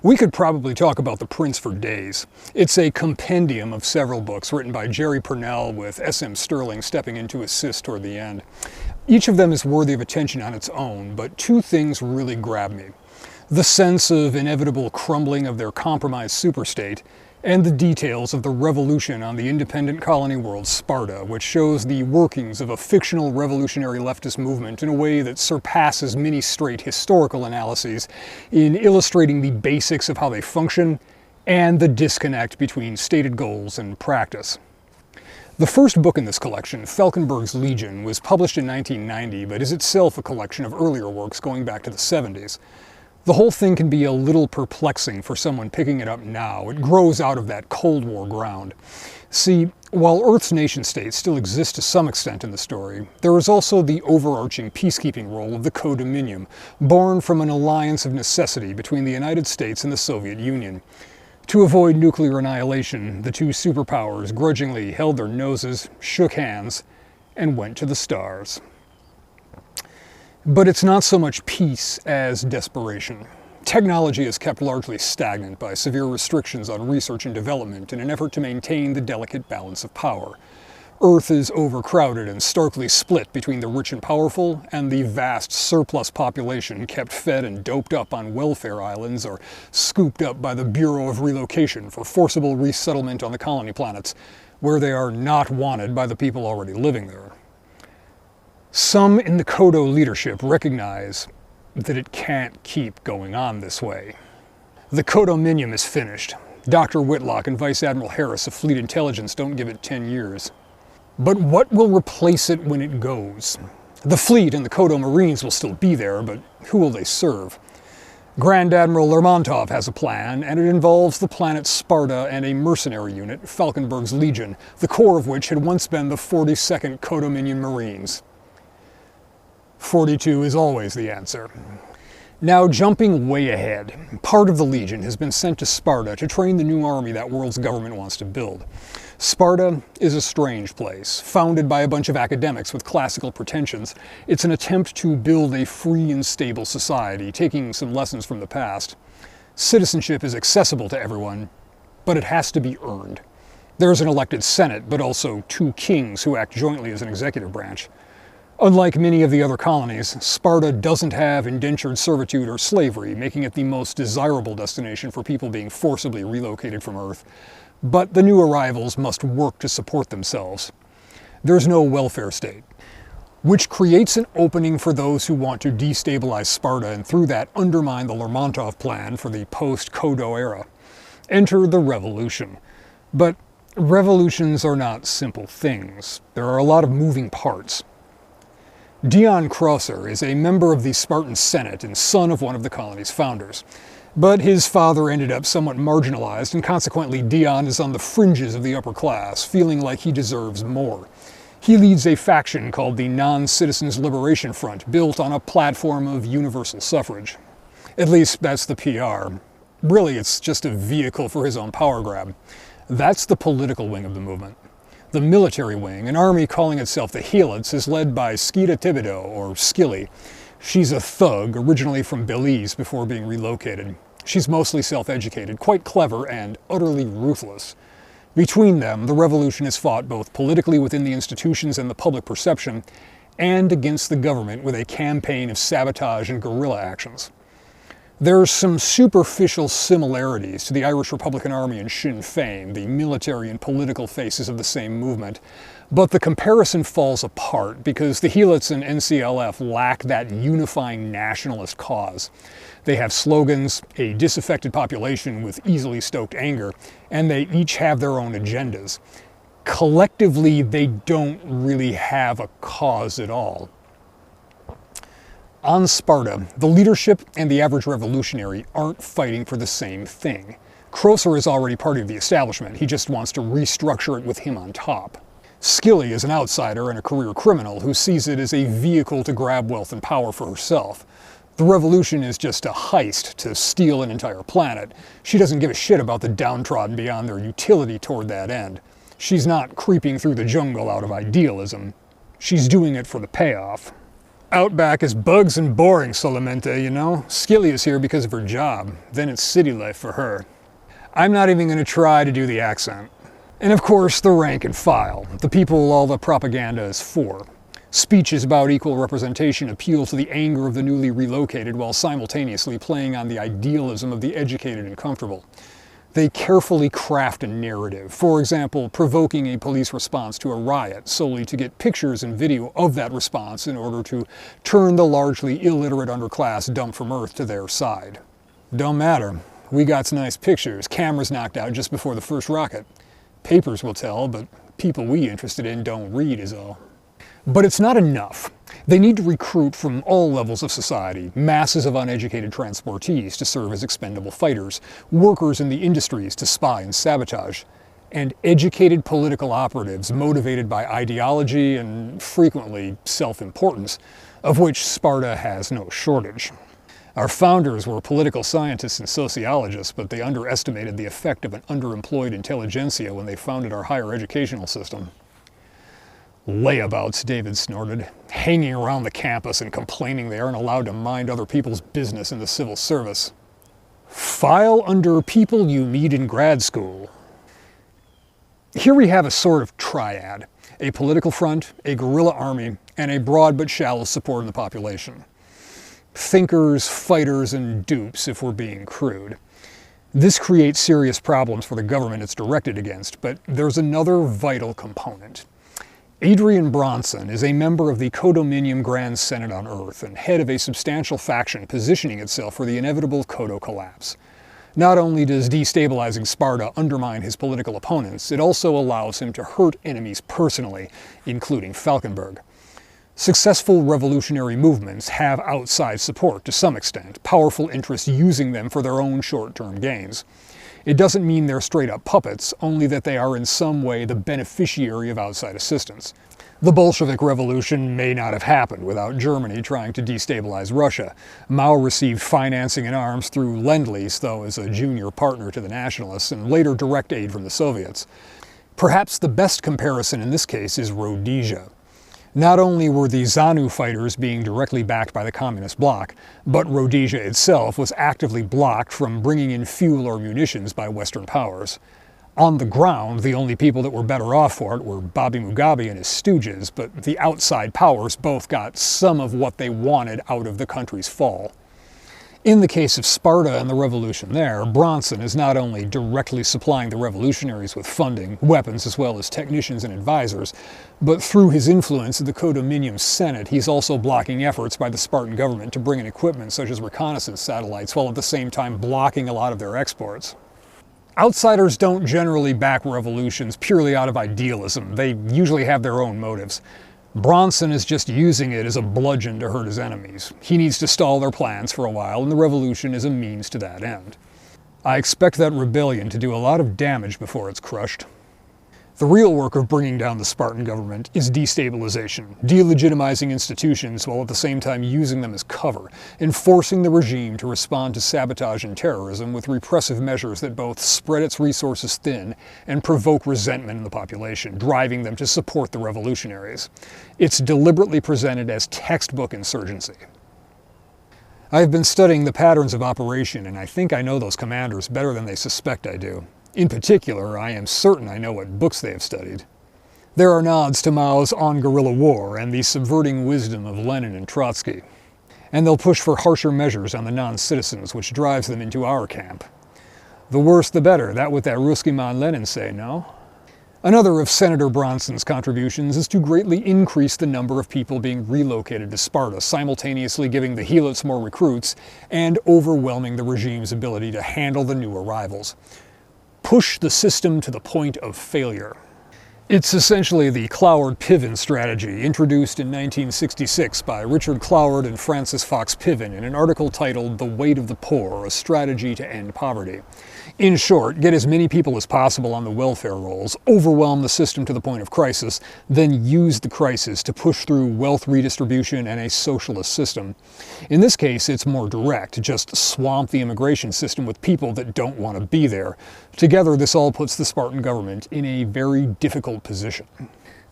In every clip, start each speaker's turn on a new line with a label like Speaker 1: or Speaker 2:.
Speaker 1: We could probably talk about The Prince for days. It's a compendium of several books written by Jerry Pournelle with S.M. Sterling stepping in to assist toward the end. Each of them is worthy of attention on its own, but two things really grab me. The sense of inevitable crumbling of their compromised superstate, and the details of the revolution on the independent colony world Sparta, which shows the workings of a fictional revolutionary leftist movement in a way that surpasses many straight historical analyses in illustrating the basics of how they function and the disconnect between stated goals and practice. The first book in this collection, Falkenberg's Legion, was published in 1990, but is itself a collection of earlier works going back to the 70s. The whole thing can be a little perplexing for someone picking it up now. It grows out of that Cold War ground. See, while Earth's nation-states still exist to some extent in the story, there is also the overarching peacekeeping role of the co-dominium, born from an alliance of necessity between the United States and the Soviet Union. To avoid nuclear annihilation, the two superpowers grudgingly held their noses, shook hands, and went to the stars. But it's not so much peace as desperation. Technology is kept largely stagnant by severe restrictions on research and development in an effort to maintain the delicate balance of power. Earth is overcrowded and starkly split between the rich and powerful and the vast surplus population kept fed and doped up on welfare islands or scooped up by the Bureau of Relocation for forcible resettlement on the colony planets, where they are not wanted by the people already living there. Some in the CoDo leadership recognize that it can't keep going on this way. The CoDo-minium is finished. Dr. Whitlock and Vice Admiral Harris of Fleet Intelligence don't give it 10 years. But what will replace it when it goes? The fleet and the CoDo Marines will still be there, but who will they serve? Grand Admiral Lermontov has a plan, and it involves the planet Sparta and a mercenary unit, Falkenberg's Legion, the core of which had once been the 42nd CoDo-minion Marines. 42 is always the answer. Now, jumping way ahead, part of the Legion has been sent to Sparta to train the new army that world's government wants to build. Sparta is a strange place. Founded by a bunch of academics with classical pretensions, it's an attempt to build a free and stable society, taking some lessons from the past. Citizenship is accessible to everyone, but it has to be earned. There's an elected Senate, but also two kings who act jointly as an executive branch. Unlike many of the other colonies, Sparta doesn't have indentured servitude or slavery, making it the most desirable destination for people being forcibly relocated from Earth. But the new arrivals must work to support themselves. There's no welfare state, which creates an opening for those who want to destabilize Sparta and through that undermine the Lermontov plan for the post-CoDo era. Enter the revolution. But revolutions are not simple things. There are a lot of moving parts. Dion Krauser is a member of the Spartan Senate and son of one of the colony's founders. But his father ended up somewhat marginalized, and consequently Dion is on the fringes of the upper class, feeling like he deserves more. He leads a faction called the Non-Citizens Liberation Front, built on a platform of universal suffrage. At least that's the PR. Really, it's just a vehicle for his own power grab. That's the political wing of the movement. The military wing, an army calling itself the Helots, is led by Skida Thibodeau, or Skilly. She's a thug, originally from Belize before being relocated. She's mostly self-educated, quite clever, and utterly ruthless. Between them, the revolution is fought both politically within the institutions and the public perception, and against the government with a campaign of sabotage and guerrilla actions. There are some superficial similarities to the Irish Republican Army and Sinn Féin, the military and political faces of the same movement, but the comparison falls apart because the Helots and NCLF lack that unifying nationalist cause. They have slogans, a disaffected population with easily stoked anger, and they each have their own agendas. Collectively, they don't really have a cause at all. On Sparta, the leadership and the average revolutionary aren't fighting for the same thing. Krauser is already part of the establishment, he just wants to restructure it with him on top. Skilly is an outsider and a career criminal who sees it as a vehicle to grab wealth and power for herself. The revolution is just a heist to steal an entire planet. She doesn't give a shit about the downtrodden beyond their utility toward that end. She's not creeping through the jungle out of idealism. She's doing it for the payoff. Outback is bugs and boring, solamente, you know? Skilly is here because of her job. Then it's city life for her. I'm not even going to try to do the accent. And of course, the rank and file, the people all the propaganda is for. Speeches about equal representation appeal to the anger of the newly relocated while simultaneously playing on the idealism of the educated and comfortable. They carefully craft a narrative, for example, provoking a police response to a riot solely to get pictures and video of that response in order to turn the largely illiterate underclass dumped from Earth to their side. Don't matter. We got some nice pictures, cameras knocked out just before the first rocket. Papers will tell, but people we interested in don't read is all. But it's not enough. They need to recruit from all levels of society, masses of uneducated transportees to serve as expendable fighters, workers in the industries to spy and sabotage, and educated political operatives motivated by ideology and frequently self-importance, of which Sparta has no shortage. Our founders were political scientists and sociologists, but they underestimated the effect of an underemployed intelligentsia when they founded our higher educational system. Layabouts, David snorted, hanging around the campus and complaining they aren't allowed to mind other people's business in the civil service. File under people you meet in grad school. Here we have a sort of triad, a political front, a guerrilla army, and a broad but shallow support in the population. Thinkers, fighters, and dupes, if we're being crude. This creates serious problems for the government it's directed against, but there's another vital component. Adrian Bronson is a member of the CoDo Grand Senate on Earth and head of a substantial faction positioning itself for the inevitable CoDo collapse. Not only does destabilizing Sparta undermine his political opponents, it also allows him to hurt enemies personally, including Falkenberg. Successful revolutionary movements have outside support to some extent, powerful interests using them for their own short-term gains. It doesn't mean they're straight-up puppets, only that they are in some way the beneficiary of outside assistance. The Bolshevik Revolution may not have happened without Germany trying to destabilize Russia. Mao received financing and arms through Lend-Lease, though as a junior partner to the Nationalists, and later direct aid from the Soviets. Perhaps the best comparison in this case is Rhodesia. Not only were the ZANU fighters being directly backed by the Communist bloc, but Rhodesia itself was actively blocked from bringing in fuel or munitions by Western powers. On the ground, the only people that were better off for it were Bobby Mugabe and his stooges, but the outside powers both got some of what they wanted out of the country's fall. In the case of Sparta and the revolution there, Bronson is not only directly supplying the revolutionaries with funding, weapons, as well as technicians and advisors, but through his influence in the CoDo Senate, he's also blocking efforts by the Spartan government to bring in equipment such as reconnaissance satellites, while at the same time blocking a lot of their exports. Outsiders don't generally back revolutions purely out of idealism. They usually have their own motives. Bronson is just using it as a bludgeon to hurt his enemies. He needs to stall their plans for a while, and the revolution is a means to that end. I expect that rebellion to do a lot of damage before it's crushed. The real work of bringing down the Spartan government is destabilization, delegitimizing institutions while at the same time using them as cover, and forcing the regime to respond to sabotage and terrorism with repressive measures that both spread its resources thin and provoke resentment in the population, driving them to support the revolutionaries. It's deliberately presented as textbook insurgency. I've been studying the patterns of operation, and I think I know those commanders better than they suspect I do. In particular, I am certain I know what books they have studied. There are nods to Mao's On Guerrilla War and the subverting wisdom of Lenin and Trotsky. And they'll push for harsher measures on the non-citizens, which drives them into our camp. The worse the better, that what that Ruski man Lenin say, no? Another of Senator Bronson's contributions is to greatly increase the number of people being relocated to Sparta, simultaneously giving the helots more recruits and overwhelming the regime's ability to handle the new arrivals. Push the system to the point of failure. It's essentially the Cloward-Piven strategy, introduced in 1966 by Richard Cloward and Francis Fox Piven in an article titled The Weight of the Poor, A Strategy to End Poverty. In short, get as many people as possible on the welfare rolls, overwhelm the system to the point of crisis, then use the crisis to push through wealth redistribution and a socialist system. In this case, it's more direct, just swamp the immigration system with people that don't want to be there. Together, this all puts the Spartan government in a very difficult position.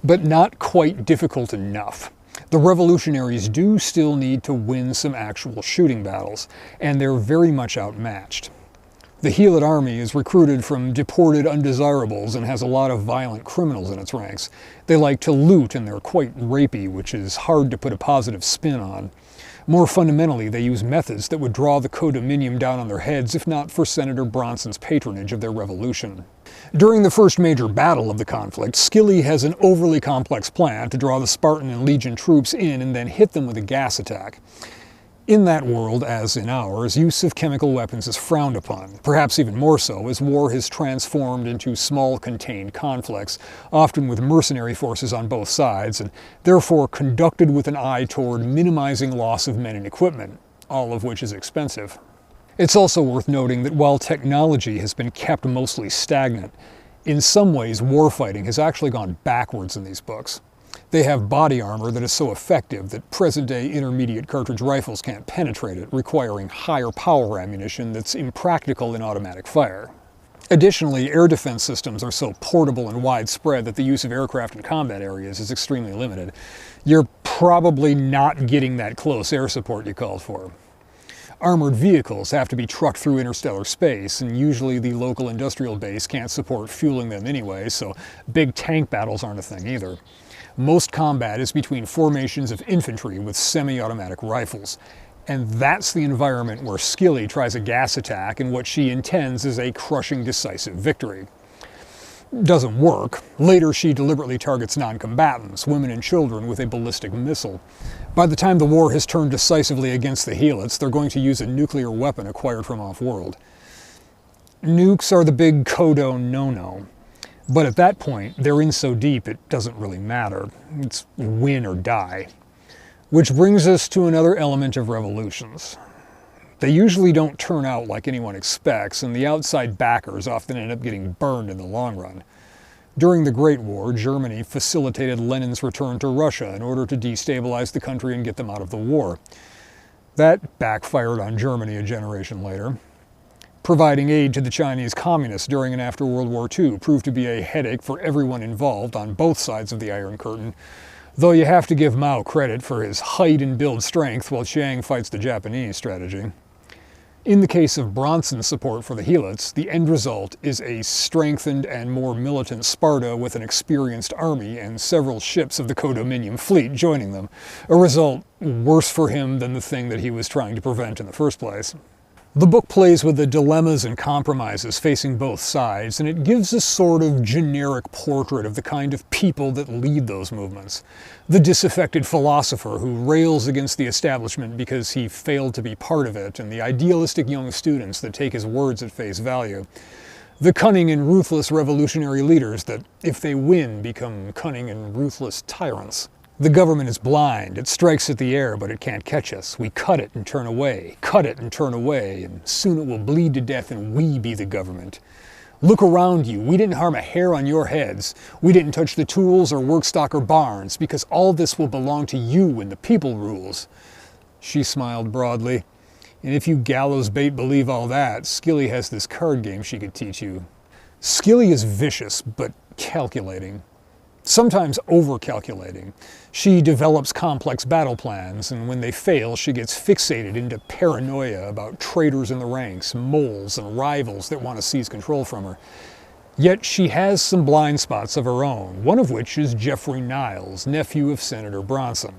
Speaker 1: But not quite difficult enough. The revolutionaries do still need to win some actual shooting battles, and they're very much outmatched. The Helot army is recruited from deported undesirables and has a lot of violent criminals in its ranks. They like to loot and they're quite rapey, which is hard to put a positive spin on. More fundamentally, they use methods that would draw the codominium down on their heads if not for Senator Bronson's patronage of their revolution. During the first major battle of the conflict, Skilly has an overly complex plan to draw the Spartan and Legion troops in and then hit them with a gas attack. In that world, as in ours, use of chemical weapons is frowned upon, perhaps even more so as war has transformed into small contained conflicts, often with mercenary forces on both sides, and therefore conducted with an eye toward minimizing loss of men and equipment, all of which is expensive. It's also worth noting that while technology has been kept mostly stagnant, in some ways warfighting has actually gone backwards in these books. They have body armor that is so effective that present-day intermediate cartridge rifles can't penetrate it, requiring higher power ammunition that's impractical in automatic fire. Additionally, air defense systems are so portable and widespread that the use of aircraft in combat areas is extremely limited. You're probably not getting that close air support you called for. Armored vehicles have to be trucked through interstellar space, and usually the local industrial base can't support fueling them anyway, so big tank battles aren't a thing either. Most combat is between formations of infantry with semi-automatic rifles, and that's the environment where Skilly tries a gas attack and what she intends is a crushing decisive victory. Doesn't work. Later she deliberately targets non-combatants, women and children, with a ballistic missile. By the time the war has turned decisively against the Helots, they're going to use a nuclear weapon acquired from off-world. Nukes are the big CoDo no-no. But at that point, they're in so deep it doesn't really matter. It's win or die. Which brings us to another element of revolutions. They usually don't turn out like anyone expects, and the outside backers often end up getting burned in the long run. During the Great War, Germany facilitated Lenin's return to Russia in order to destabilize the country and get them out of the war. That backfired on Germany a generation later. Providing aid to the Chinese communists during and after World War II proved to be a headache for everyone involved on both sides of the Iron Curtain, though you have to give Mao credit for his hide and build strength while Chiang fights the Japanese strategy. In the case of Bronson's support for the Helots, the end result is a strengthened and more militant Sparta with an experienced army and several ships of the codominium fleet joining them, a result worse for him than the thing that he was trying to prevent in the first place. The book plays with the dilemmas and compromises facing both sides, and it gives a sort of generic portrait of the kind of people that lead those movements. The disaffected philosopher who rails against the establishment because he failed to be part of it, and the idealistic young students that take his words at face value. The cunning and ruthless revolutionary leaders that, if they win, become cunning and ruthless tyrants. The government is blind. It strikes at the air, but it can't catch us. We cut it and turn away, and soon it will bleed to death and we be the government. Look around you. We didn't harm a hair on your heads. We didn't touch the tools or work stock or barns, because all this will belong to you when the people rules. She smiled broadly. And if you gallows bait believe all that, Skilly has this card game she could teach you. Skilly is vicious, but calculating. Sometimes over-calculating. She develops complex battle plans, and when they fail, she gets fixated into paranoia about traitors in the ranks, moles, and rivals that want to seize control from her. Yet she has some blind spots of her own, one of which is Jeffrey Niles, nephew of Senator Bronson.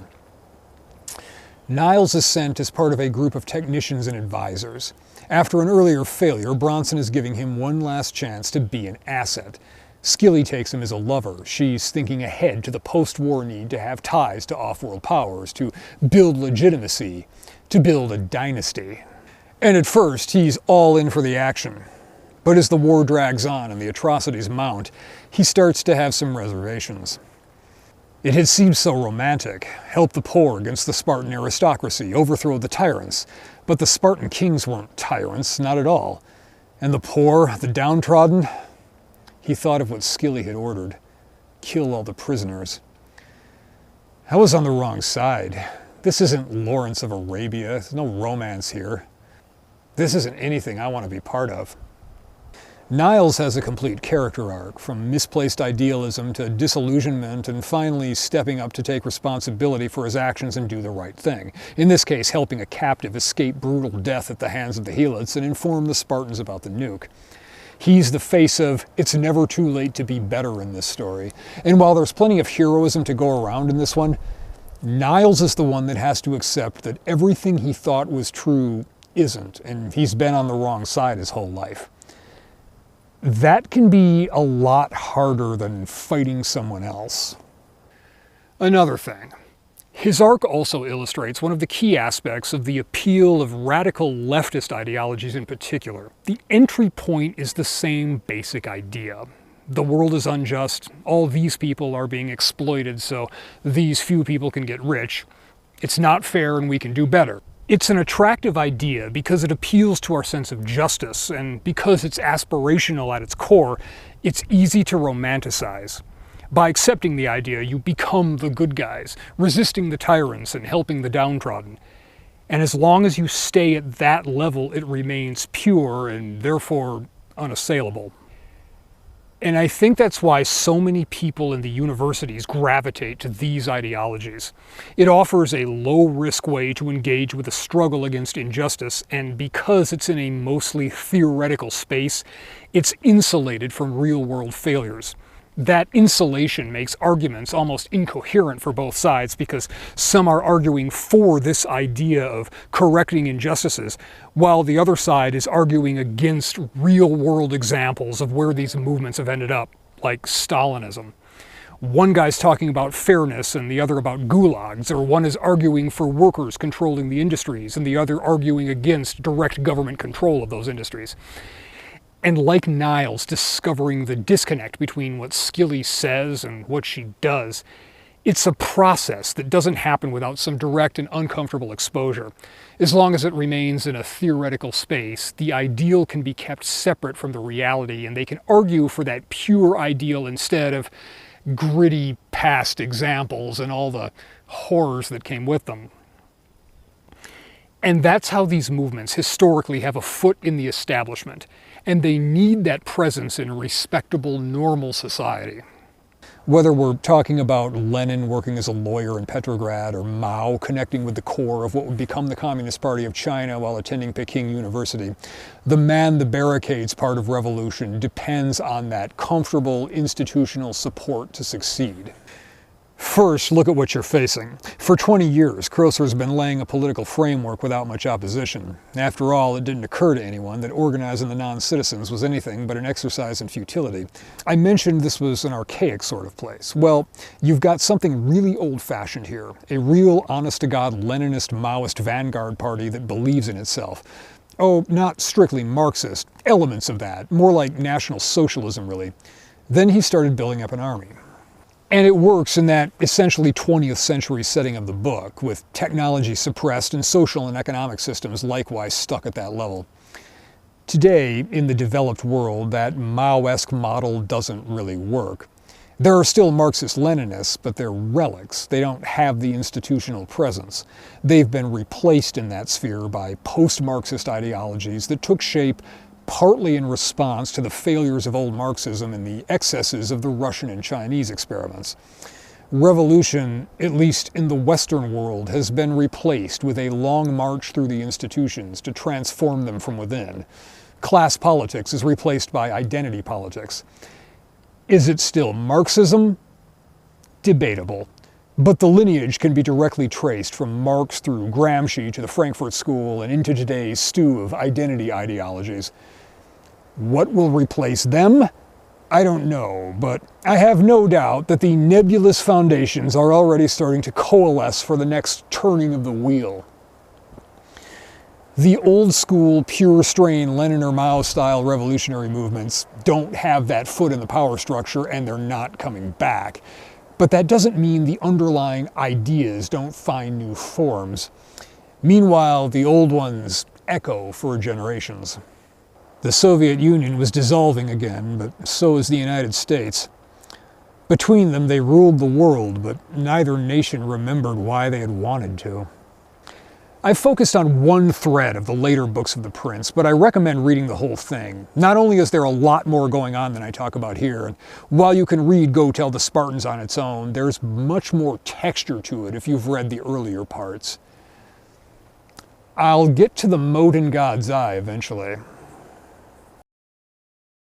Speaker 1: Niles is sent as part of a group of technicians and advisors. After an earlier failure, Bronson is giving him one last chance to be an asset. Skilly takes him as a lover. She's thinking ahead to the post-war need to have ties to off-world powers, to build legitimacy, to build a dynasty. And at first, he's all in for the action. But as the war drags on and the atrocities mount, he starts to have some reservations. It had seemed so romantic. Help the poor against the Spartan aristocracy, overthrow the tyrants. But the Spartan kings weren't tyrants, not at all. And the poor, the downtrodden? He thought of what Skilly had ordered. Kill all the prisoners. I was on the wrong side. This isn't Lawrence of Arabia. There's no romance here. This isn't anything I want to be part of. Niles has a complete character arc, from misplaced idealism to disillusionment and finally stepping up to take responsibility for his actions and do the right thing. In this case, helping a captive escape brutal death at the hands of the Helots and inform the Spartans about the nuke. He's the face of, it's never too late to be better in this story. And while there's plenty of heroism to go around in this one, Niles is the one that has to accept that everything he thought was true isn't, and he's been on the wrong side his whole life. That can be a lot harder than fighting someone else. Another thing, his arc also illustrates one of the key aspects of the appeal of radical leftist ideologies in particular. The entry point is the same basic idea. The world is unjust, all these people are being exploited so these few people can get rich. It's not fair and we can do better. It's an attractive idea because it appeals to our sense of justice, and because it's aspirational at its core, it's easy to romanticize. By accepting the idea, you become the good guys, resisting the tyrants and helping the downtrodden. And as long as you stay at that level, it remains pure and therefore unassailable. And I think that's why so many people in the universities gravitate to these ideologies. It offers a low-risk way to engage with a struggle against injustice, and because it's in a mostly theoretical space, it's insulated from real-world failures. That insulation makes arguments almost incoherent for both sides because some are arguing for this idea of correcting injustices, while the other side is arguing against real-world examples of where these movements have ended up, like Stalinism. One guy's talking about fairness and the other about gulags, or one is arguing for workers controlling the industries and the other arguing against direct government control of those industries. And like Niles discovering the disconnect between what Skilly says and what she does, it's a process that doesn't happen without some direct and uncomfortable exposure. As long as it remains in a theoretical space, the ideal can be kept separate from the reality, and they can argue for that pure ideal instead of gritty past examples and all the horrors that came with them. And that's how these movements historically have a foot in the establishment, and they need that presence in a respectable, normal society. Whether we're talking about Lenin working as a lawyer in Petrograd, or Mao connecting with the core of what would become the Communist Party of China while attending Peking University, the man-the-barricades part of revolution depends on that comfortable institutional support to succeed. First, look at what you're facing. For 20 years, Crocer's been laying a political framework without much opposition. After all, it didn't occur to anyone that organizing the non-citizens was anything but an exercise in futility. I mentioned this was an archaic sort of place. Well, you've got something really old-fashioned here. A real, honest-to-God Leninist Maoist vanguard party that believes in itself. Oh, not strictly Marxist, elements of that, more like National Socialism, really. Then he started building up an army. And it works in that essentially 20th century setting of the book, with technology suppressed and social and economic systems likewise stuck at that level. Today, in the developed world, that Mao-esque model doesn't really work. There are still Marxist-Leninists, but they're relics. They don't have the institutional presence. They've been replaced in that sphere by post-Marxist ideologies that took shape partly in response to the failures of old Marxism and the excesses of the Russian and Chinese experiments. Revolution, at least in the Western world, has been replaced with a long march through the institutions to transform them from within. Class politics is replaced by identity politics. Is it still Marxism? Debatable. But the lineage can be directly traced from Marx through Gramsci to the Frankfurt School and into today's stew of identity ideologies. What will replace them? I don't know, but I have no doubt that the nebulous foundations are already starting to coalesce for the next turning of the wheel. The old school, pure strain Lenin or Mao style revolutionary movements don't have that foot in the power structure, and they're not coming back. But that doesn't mean the underlying ideas don't find new forms. Meanwhile, the old ones echo for generations. The Soviet Union was dissolving again, but so is the United States. Between them, they ruled the world, but neither nation remembered why they had wanted to. I've focused on one thread of the later books of the Prince, but I recommend reading the whole thing. Not only is there a lot more going on than I talk about here, and while you can read Go Tell the Spartans on its own, there's much more texture to it if you've read the earlier parts. I'll get to the mote in God's eye eventually.